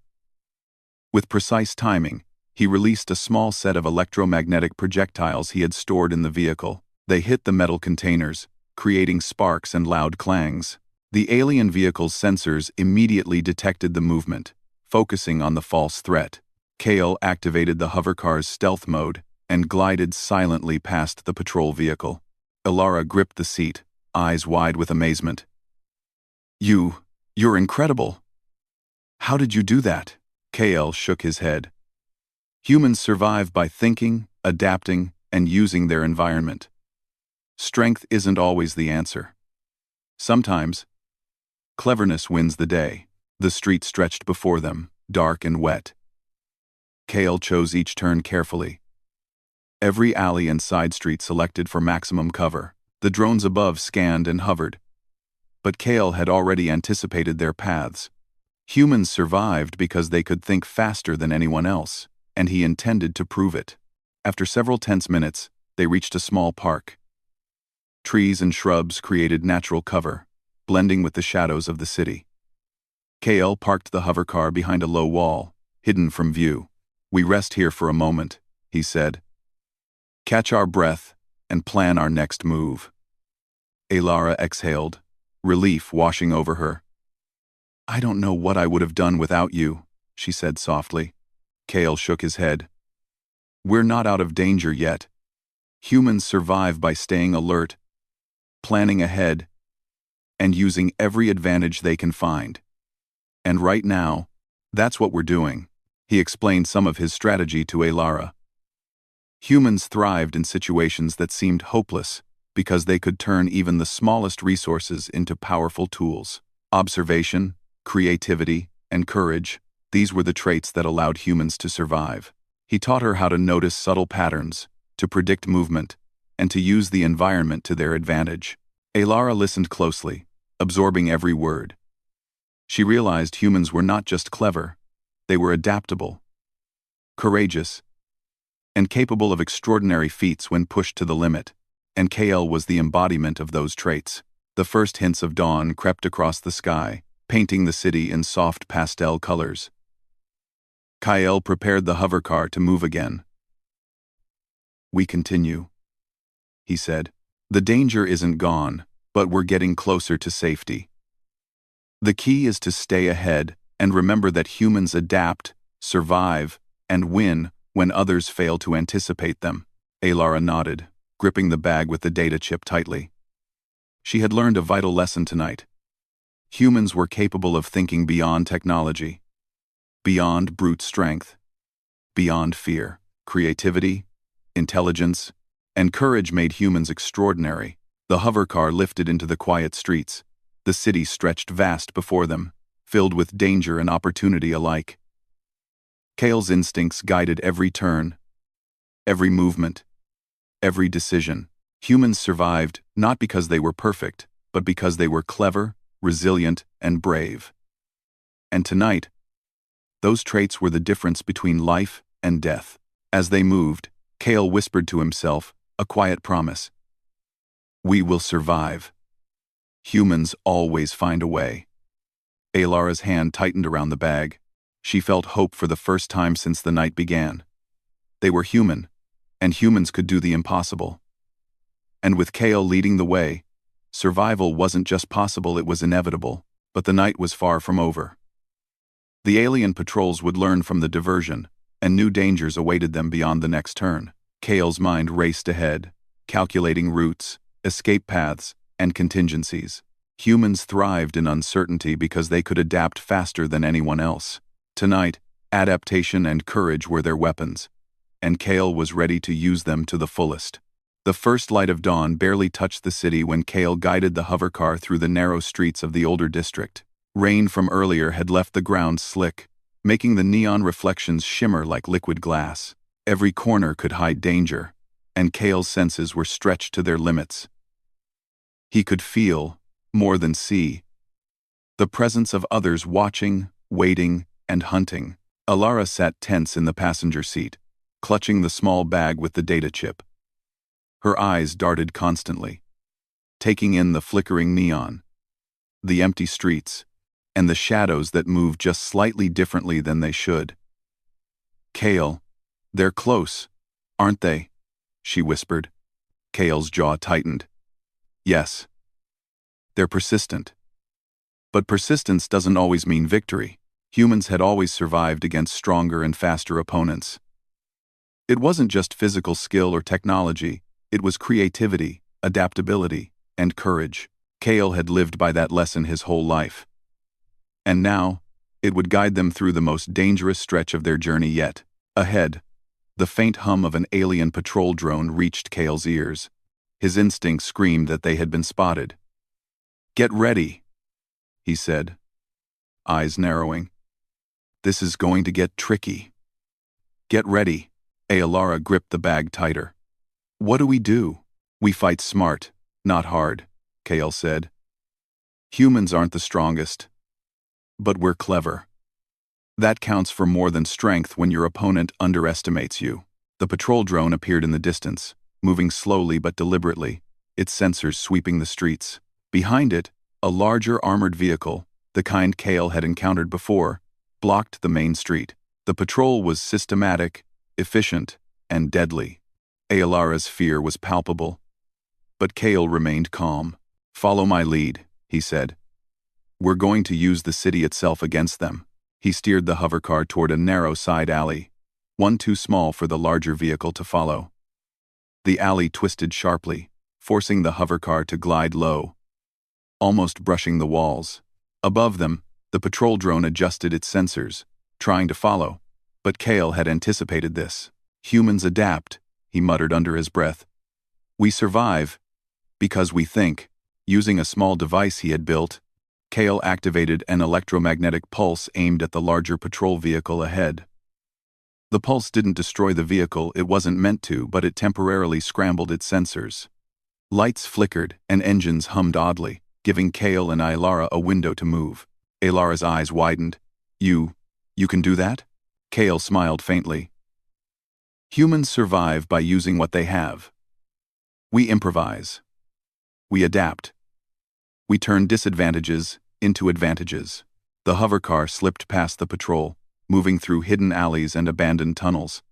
With precise timing, he released a small set of electromagnetic projectiles he had stored in the vehicle. They hit the metal containers, creating sparks and loud clangs. The alien vehicle's sensors immediately detected the movement, focusing on the false threat. Kale activated the hovercar's stealth mode and glided silently past the patrol vehicle. Alara gripped the seat, eyes wide with amazement. You're incredible. How did you do that? Kale shook his head. Humans survive by thinking, adapting, and using their environment. Strength isn't always the answer. Sometimes, cleverness wins the day. The street stretched before them, dark and wet. Kale chose each turn carefully. Every alley and side street selected for maximum cover. The drones above scanned and hovered. But Kale had already anticipated their paths. Humans survived because they could think faster than anyone else, and he intended to prove it. After several tense minutes, they reached a small park. Trees and shrubs created natural cover, blending with the shadows of the city. Kale parked the hovercar behind a low wall, hidden from view. We rest here for a moment, he said. Catch our breath and plan our next move. Alara exhaled, relief washing over her. I don't know what I would have done without you, she said softly. Kale shook his head. We're not out of danger yet. Humans survive by staying alert, planning ahead, and using every advantage they can find. And right now, that's what we're doing. He explained some of his strategy to Alara. Humans thrived in situations that seemed hopeless because they could turn even the smallest resources into powerful tools. Observation, creativity, and courage, these were the traits that allowed humans to survive. He taught her how to notice subtle patterns, to predict movement, and to use the environment to their advantage. Alara listened closely, absorbing every word. She realized humans were not just clever, they were adaptable, courageous, and capable of extraordinary feats when pushed to the limit, and Kale was the embodiment of those traits. The first hints of dawn crept across the sky, painting the city in soft pastel colors. Kyle prepared the hovercar to move again. We continue, he said. The danger isn't gone, but we're getting closer to safety. The key is to stay ahead and remember that humans adapt, survive, and win when others fail to anticipate them. Alara nodded, gripping the bag with the data chip tightly. She had learned a vital lesson tonight. Humans were capable of thinking beyond technology, beyond brute strength, beyond fear. Creativity, intelligence, and courage made humans extraordinary. The hovercar lifted into the quiet streets. The city stretched vast before them, filled with danger and opportunity alike. Kale's instincts guided every turn, every movement, every decision. Humans survived not because they were perfect, but because they were clever, resilient, and brave. And tonight, those traits were the difference between life and death. As they moved, Kale whispered to himself, a quiet promise. We will survive. Humans always find a way. Alara's hand tightened around the bag. She felt hope for the first time since the night began. They were human, and humans could do the impossible. And with Kale leading the way, survival wasn't just possible, it was inevitable. But the night was far from over. The alien patrols would learn from the diversion, and new dangers awaited them beyond the next turn. Kale's mind raced ahead, calculating routes, escape paths, and contingencies. Humans thrived in uncertainty because they could adapt faster than anyone else. Tonight, adaptation and courage were their weapons. and Kale was ready to use them to the fullest. The first light of dawn barely touched the city when Kale guided the hovercar through the narrow streets of the older district. Rain from earlier had left the ground slick, making the neon reflections shimmer like liquid glass. Every corner could hide danger, and Kale's senses were stretched to their limits. He could feel, more than see, the presence of others watching, waiting, and hunting. Alara sat tense in the passenger seat, clutching the small bag with the data chip. Her eyes darted constantly, taking in the flickering neon, the empty streets, and the shadows that moved just slightly differently than they should. "Kale, they're close, aren't they?" she whispered. Kale's jaw tightened. "Yes. They're persistent." But persistence doesn't always mean victory. Humans had always survived against stronger and faster opponents. It wasn't just physical skill or technology, it was creativity, adaptability, and courage. Kale had lived by that lesson his whole life. And now, it would guide them through the most dangerous stretch of their journey yet. Ahead, the faint hum of an alien patrol drone reached Kale's ears. His instincts screamed that they had been spotted. "Get ready," he said, eyes narrowing. "This is going to get tricky." "Get ready." Alara gripped the bag tighter. "What do we do?" "We fight smart, not hard," Kale said. "Humans aren't the strongest, but we're clever. That counts for more than strength when your opponent underestimates you." The patrol drone appeared in the distance, moving slowly but deliberately, its sensors sweeping the streets. Behind it, a larger armored vehicle, the kind Kale had encountered before, blocked the main street. The patrol was systematic, efficient, and deadly. Alara's fear was palpable, but Kale remained calm. "Follow my lead," he said. "We're going to use the city itself against them." He steered the hovercar toward a narrow side alley, one too small for the larger vehicle to follow. The alley twisted sharply, forcing the hovercar to glide low, almost brushing the walls. Above them, the patrol drone adjusted its sensors, trying to follow, but Kale had anticipated this. "Humans adapt," he muttered under his breath. "We survive because we think." Using a small device he had built, Kale activated an electromagnetic pulse aimed at the larger patrol vehicle ahead. The pulse didn't destroy the vehicle, it wasn't meant to, but it temporarily scrambled its sensors. Lights flickered and engines hummed oddly, giving Kale and Alara a window to move. Alara's eyes widened. You can do that?" Kale smiled faintly. "Humans survive by using what they have. We improvise. We adapt. We turn disadvantages into advantages." The hovercar slipped past the patrol, moving through hidden alleys and abandoned tunnels.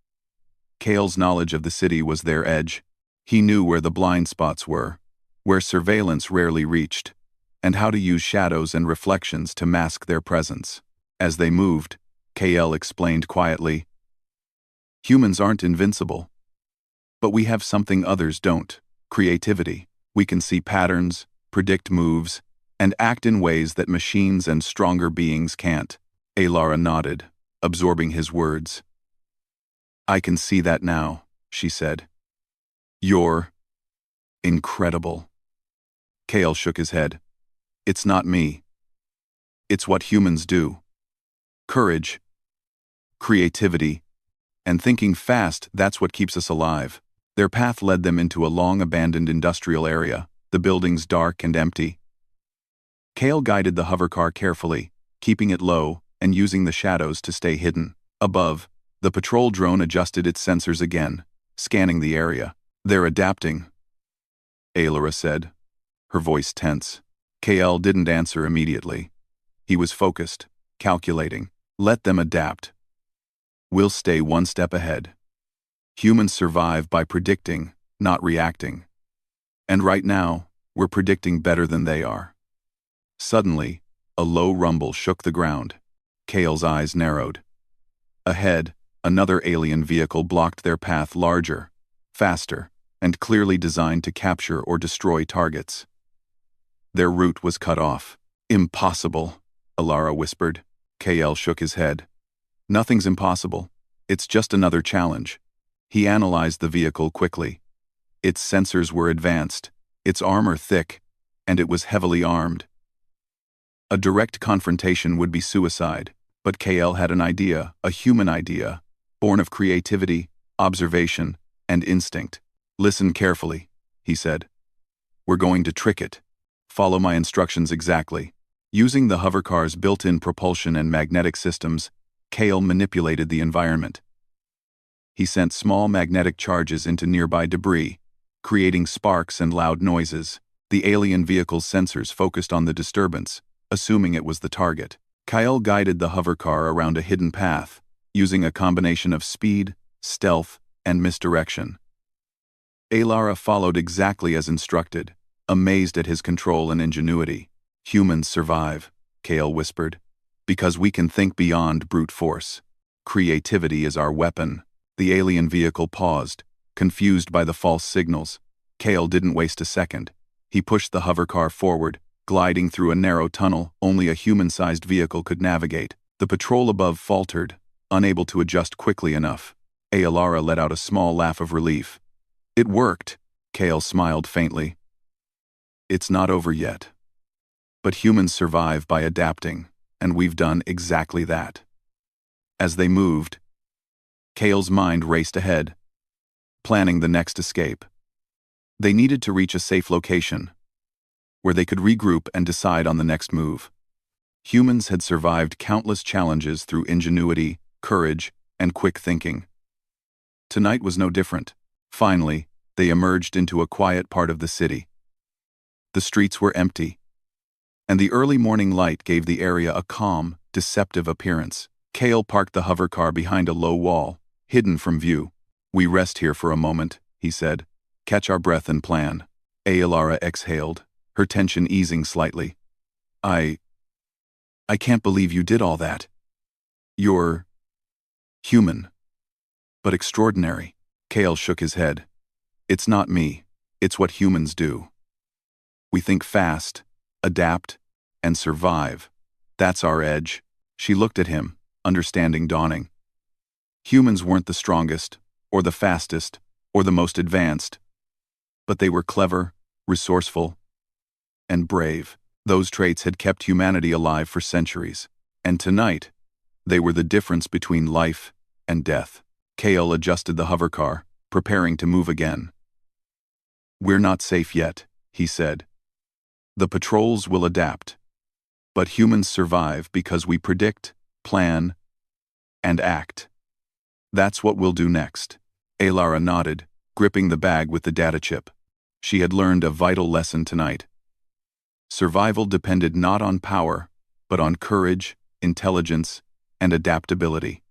Kale's knowledge of the city was their edge. He knew where the blind spots were, where surveillance rarely reached, and how to use shadows and reflections to mask their presence. As they moved, Kale explained quietly, "Humans aren't invincible. But we have something others don't: creativity. We can see patterns, predict moves, and act in ways that machines and stronger beings can't." Alara nodded, absorbing his words. "I can see that now," she said. "You're incredible." Kale shook his head. "It's not me. It's what humans do. Courage, creativity, and thinking fast, that's what keeps us alive." Their path led them into a long abandoned industrial area, the buildings dark and empty. Kale guided the hovercar carefully, keeping it low and using the shadows to stay hidden. Above, the patrol drone adjusted its sensors again, scanning the area. "They're adapting," Alara said, her voice tense. Kale didn't answer immediately. He was focused, calculating. "Let them adapt. We'll stay one step ahead. Humans survive by predicting, not reacting. And right now, we're predicting better than they are." Suddenly, a low rumble shook the ground. Kale's eyes narrowed. Ahead, another alien vehicle blocked their path, larger, faster, and clearly designed to capture or destroy targets. Their route was cut off. "Impossible," Alara whispered. Kale shook his head. "Nothing's impossible. It's just another challenge." He analyzed the vehicle quickly. Its sensors were advanced, its armor thick, and it was heavily armed. A direct confrontation would be suicide, but KL had an idea, a human idea, born of creativity, observation, and instinct. "Listen carefully," he said. "We're going to trick it. Follow my instructions exactly." Using the hovercar's built-in propulsion and magnetic systems, Kale manipulated the environment. He sent small magnetic charges into nearby debris, creating sparks and loud noises. The alien vehicle's sensors focused on the disturbance, assuming it was the target. Kyle guided the hovercar around a hidden path, using a combination of speed, stealth, and misdirection. Alara followed exactly as instructed, amazed at his control and ingenuity. "Humans survive," Kale whispered, "because we can think beyond brute force. Creativity is our weapon." The alien vehicle paused, confused by the false signals. Kale didn't waste a second. He pushed the hovercar forward, gliding through a narrow tunnel only a human-sized vehicle could navigate. The patrol above faltered, unable to adjust quickly enough. Alara let out a small laugh of relief. "It worked," Kale smiled faintly. "It's not over yet. But humans survive by adapting, and we've done exactly that." As they moved, Kale's mind raced ahead, planning the next escape. They needed to reach a safe location, where they could regroup and decide on the next move. Humans had survived countless challenges through ingenuity, courage, and quick thinking. Tonight was no different. Finally, they emerged into a quiet part of the city. The streets were empty, and the early morning light gave the area a calm, deceptive appearance. Kale parked the hovercar behind a low wall, hidden from view. "We rest here for a moment," he said. "Catch our breath and plan." Alara exhaled, her tension easing slightly. I can't believe you did all that. You're human, but extraordinary." Kale shook his head. "It's not me. It's what humans do. We think fast, adapt, and survive. That's our edge." She looked at him, understanding dawning. Humans weren't the strongest, or the fastest, or the most advanced, but they were clever, resourceful, and brave. Those traits had kept humanity alive for centuries, and tonight, they were the difference between life and death. Kale adjusted the hovercar, preparing to move again. "We're not safe yet," he said. "The patrols will adapt, but humans survive because we predict, plan, and act. That's what we'll do next." Alara nodded, gripping the bag with the data chip. She had learned a vital lesson tonight. Survival depended not on power, but on courage, intelligence, and adaptability.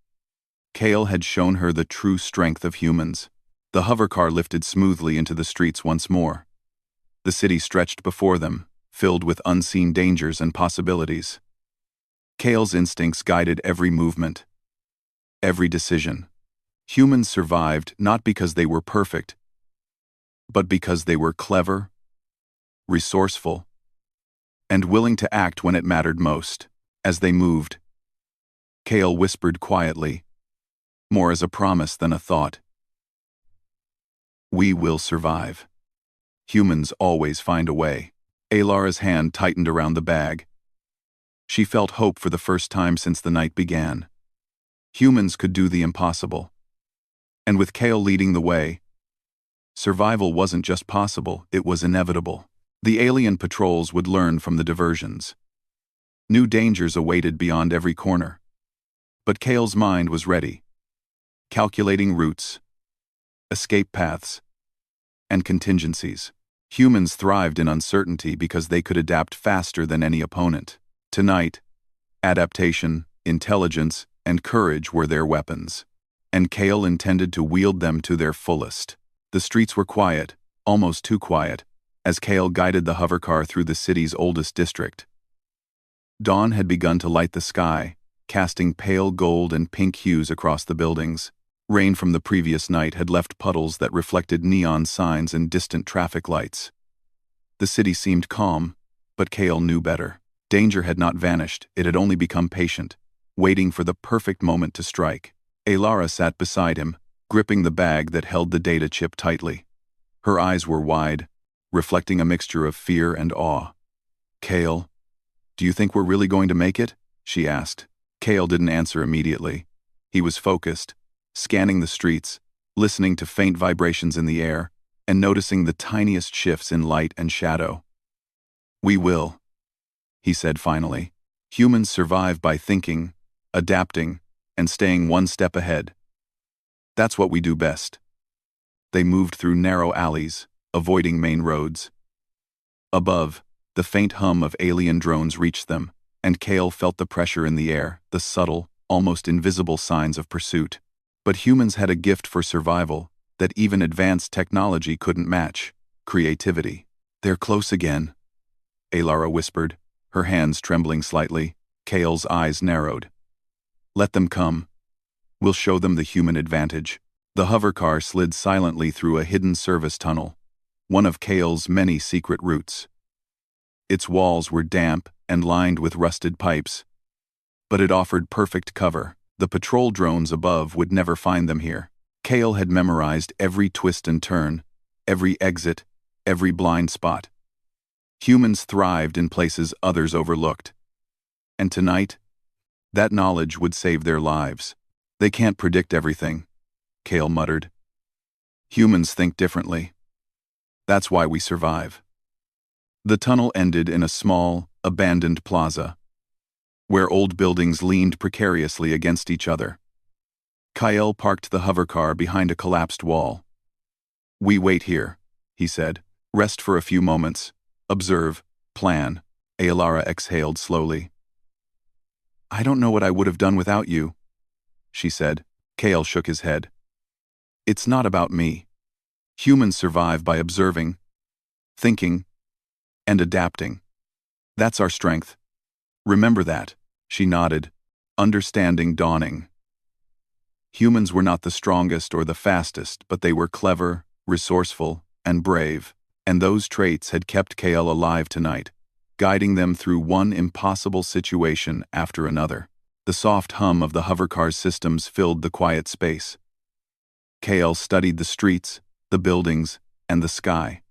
Kale had shown her the true strength of humans. The hovercar lifted smoothly into the streets once more. The city stretched before them, filled with unseen dangers and possibilities. Kale's instincts guided every movement, every decision. Humans survived not because they were perfect, but because they were clever, resourceful, and willing to act when it mattered most. As they moved, Kale whispered quietly, more as a promise than a thought. "We will survive. Humans always find a way." Alara's hand tightened around the bag. She felt hope for the first time since the night began. Humans could do the impossible. And with Kale leading the way, survival wasn't just possible, it was inevitable. The alien patrols would learn from the diversions. New dangers awaited beyond every corner. But Kale's mind was ready, calculating routes, escape paths, and contingencies. Humans thrived in uncertainty because they could adapt faster than any opponent. Tonight, adaptation, intelligence, and courage were their weapons, and Kale intended to wield them to their fullest. The streets were quiet, almost too quiet, as Kale guided the hovercar through the city's oldest district. Dawn had begun to light the sky, casting pale gold and pink hues across the buildings. Rain from the previous night had left puddles that reflected neon signs and distant traffic lights. The city seemed calm, but Kale knew better. Danger had not vanished, it had only become patient, waiting for the perfect moment to strike. Alara sat beside him, gripping the bag that held the data chip tightly. Her eyes were wide, reflecting a mixture of fear and awe. "Kale, do you think we're really going to make it?" she asked. Kale didn't answer immediately. He was focused, scanning the streets, listening to faint vibrations in the air, and noticing the tiniest shifts in light and shadow. "We will," he said finally. "Humans survive by thinking, adapting, and staying one step ahead. That's what we do best." They moved through narrow alleys, avoiding main roads. Above, the faint hum of alien drones reached them, and Kale felt the pressure in the air, the subtle, almost invisible signs of pursuit. But humans had a gift for survival that even advanced technology couldn't match: creativity. "They're close again," Alara whispered, her hands trembling slightly. Kale's eyes narrowed. "Let them come. We'll show them the human advantage." The hovercar slid silently through a hidden service tunnel, one of Kale's many secret routes. Its walls were damp and lined with rusted pipes, but it offered perfect cover. The patrol drones above would never find them here. Kale had memorized every twist and turn, every exit, every blind spot. Humans thrived in places others overlooked. And tonight, that knowledge would save their lives. "They can't predict everything," Kale muttered. "Humans think differently. That's why we survive." The tunnel ended in a small, abandoned plaza, where old buildings leaned precariously against each other. Kyle parked the hovercar behind a collapsed wall. "We wait here," he said. "Rest for a few moments. Observe, plan." Alara exhaled slowly. "I don't know what I would have done without you," she said. Kale shook his head. "It's not about me. Humans survive by observing, thinking, and adapting. That's our strength. Remember that." She nodded, understanding dawning. Humans were not the strongest or the fastest, but they were clever, resourceful, and brave, and those traits had kept Kale alive tonight, guiding them through one impossible situation after another. The soft hum of the hovercar's systems filled the quiet space. Kale studied the streets, the buildings, and the sky.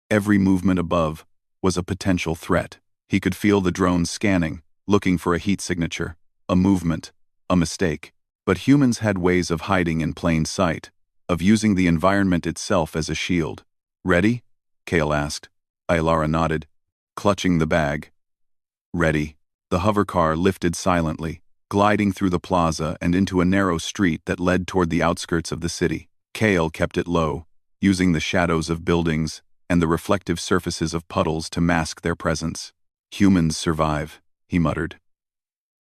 Every movement above was a potential threat. He could feel the drones scanning, looking for a heat signature, a movement, a mistake. But humans had ways of hiding in plain sight, of using the environment itself as a shield. "Ready?" Kale asked. Alara nodded, clutching the bag. "Ready." The hovercar lifted silently, gliding through the plaza and into a narrow street that led toward the outskirts of the city. Kale kept it low, using the shadows of buildings and the reflective surfaces of puddles to mask their presence. "Humans survive," he muttered,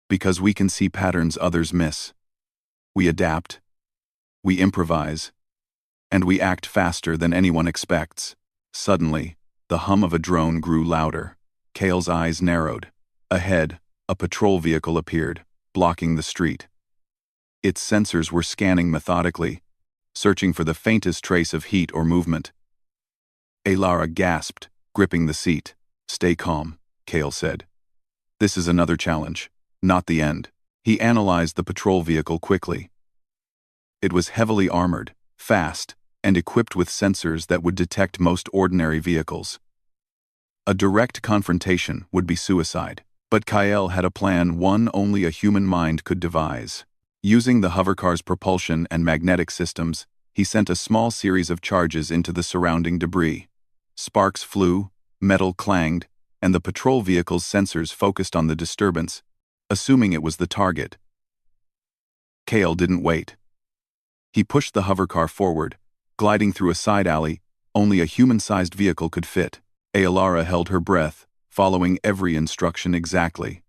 "because we can see patterns others miss. We adapt, we improvise, and we act faster than anyone expects." Suddenly, the hum of a drone grew louder. Kale's eyes narrowed. Ahead, a patrol vehicle appeared, blocking the street. Its sensors were scanning methodically, searching for the faintest trace of heat or movement. Alara gasped, gripping the seat. "Stay calm," Kale said. "This is another challenge, not the end." He analyzed the patrol vehicle quickly. It was heavily armored, fast, and equipped with sensors that would detect most ordinary vehicles. A direct confrontation would be suicide, but Kyle had a plan one only a human mind could devise. Using the hovercar's propulsion and magnetic systems, he sent a small series of charges into the surrounding debris. Sparks flew, metal clanged, and the patrol vehicle's sensors focused on the disturbance, assuming it was the target. Kale didn't wait. He pushed the hovercar forward, gliding through a side alley only a human-sized vehicle could fit. Alara held her breath, following every instruction exactly.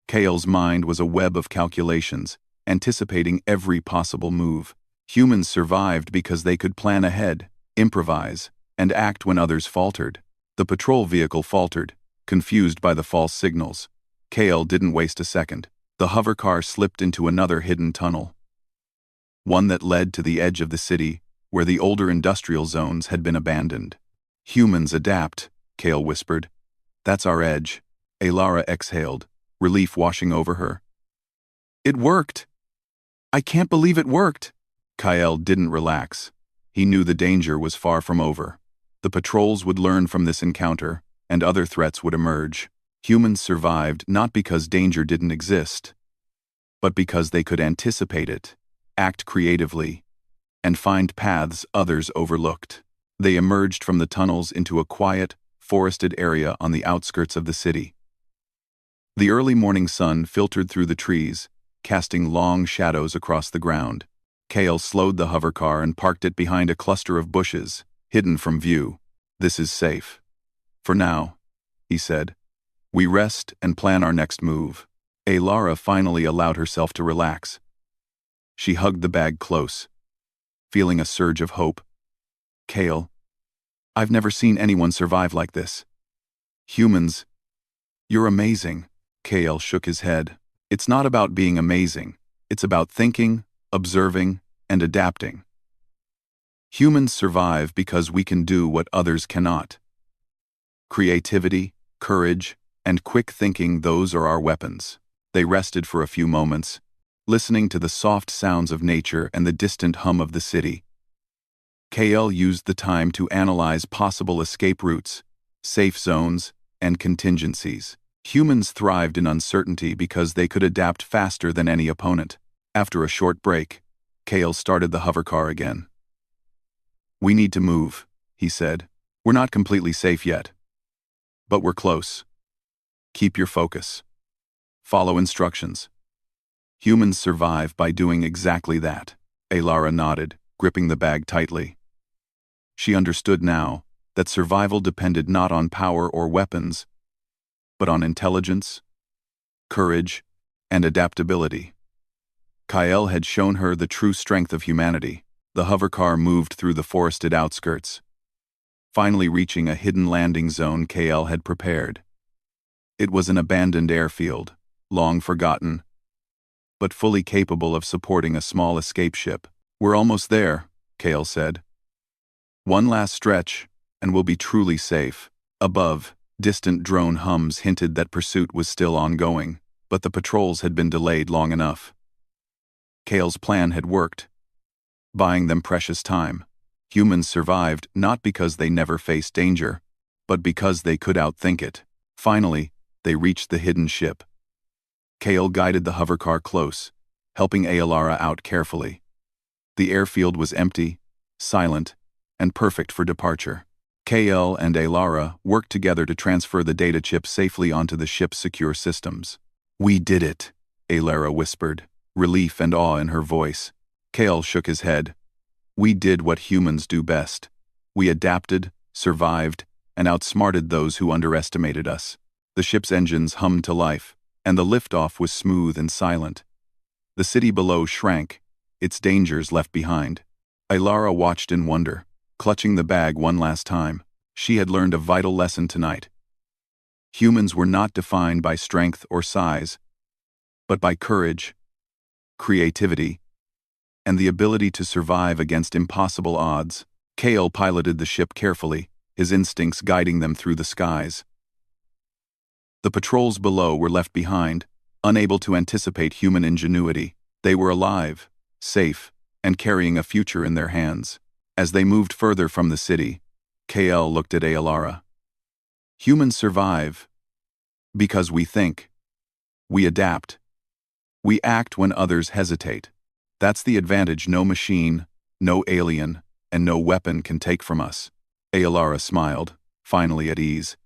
Kale's mind was a web of calculations, anticipating every possible move. Humans survived because they could plan ahead, improvise, and act when others faltered. The patrol vehicle faltered, confused by the false signals. Kale didn't waste a second. The hovercar slipped into another hidden tunnel, one that led to the edge of the city, where the older industrial zones had been abandoned. "Humans adapt," Kale whispered. "That's our edge." Alara exhaled, relief washing over her. "It worked! I can't believe it worked!" Kyle didn't relax. He knew the danger was far from over. The patrols would learn from this encounter, and other threats would emerge. Humans survived not because danger didn't exist, but because they could anticipate it, act creatively, and find paths others overlooked. They emerged from the tunnels into a quiet, forested area on the outskirts of the city. The early morning sun filtered through the trees, casting long shadows across the ground. Kale slowed the hovercar and parked it behind a cluster of bushes, hidden from view. "This is safe. For now," he said. "We rest and plan our next move." Lara finally allowed herself to relax. She hugged the bag close, feeling a surge of hope. "Kale, I've never seen anyone survive like this. Humans, you're amazing." Kale shook his head. "It's not about being amazing. It's about thinking, observing, and adapting. Humans survive because we can do what others cannot. Creativity, courage, and quick thinking, those are our weapons." They rested for a few moments, listening to the soft sounds of nature and the distant hum of the city. Kale used the time to analyze possible escape routes, safe zones, and contingencies. Humans thrived in uncertainty because they could adapt faster than any opponent. After a short break, Kale started the hovercar again. "We need to move," he said. "We're not completely safe yet, but we're close. Keep your focus. Follow instructions." Humans survive by doing exactly that. Lara nodded, gripping the bag tightly. She understood now that survival depended not on power or weapons, but on intelligence, courage, and adaptability. Kyle had shown her the true strength of humanity. The hovercar moved through the forested outskirts, finally reaching a hidden landing zone Kyle had prepared. It was an abandoned airfield, long forgotten, but fully capable of supporting a small escape ship. "We're almost there," Kale said. "One last stretch, and we'll be truly safe." Above, distant drone hums hinted that pursuit was still ongoing, but the patrols had been delayed long enough. Kale's plan had worked, buying them precious time. Humans survived not because they never faced danger, but because they could outthink it. Finally, they reached the hidden ship. Kale guided the hovercar close, helping Lara out carefully. The airfield was empty, silent, and perfect for departure. Kale and Lara worked together to transfer the data chip safely onto the ship's secure systems. "We did it," Lara whispered, relief and awe in her voice. Kale shook his head. "We did what humans do best. We adapted, survived, and outsmarted those who underestimated us." The ship's engines hummed to life, and the liftoff was smooth and silent. The city below shrank, its dangers left behind. Lara watched in wonder, clutching the bag one last time. She had learned a vital lesson tonight. Humans were not defined by strength or size, but by courage, creativity, and the ability to survive against impossible odds. Kale piloted the ship carefully, his instincts guiding them through the skies. The patrols below were left behind, unable to anticipate human ingenuity. They were alive, safe, and carrying a future in their hands. As they moved further from the city, Kale looked at Lara. "Humans survive because we think. We adapt. We act when others hesitate. That's the advantage no machine, no alien, and no weapon can take from us." Lara smiled, finally at ease.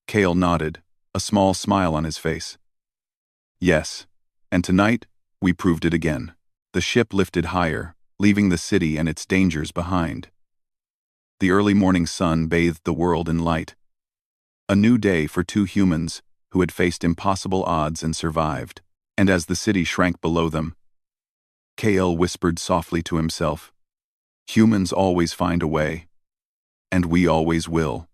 Kale nodded, a small smile on his face. "Yes, and tonight, we proved it again." The ship lifted higher, leaving the city and its dangers behind. The early morning sun bathed the world in light. A new day for two humans who had faced impossible odds and survived. And as the city shrank below them, Kale whispered softly to himself, "Humans always find a way, and we always will."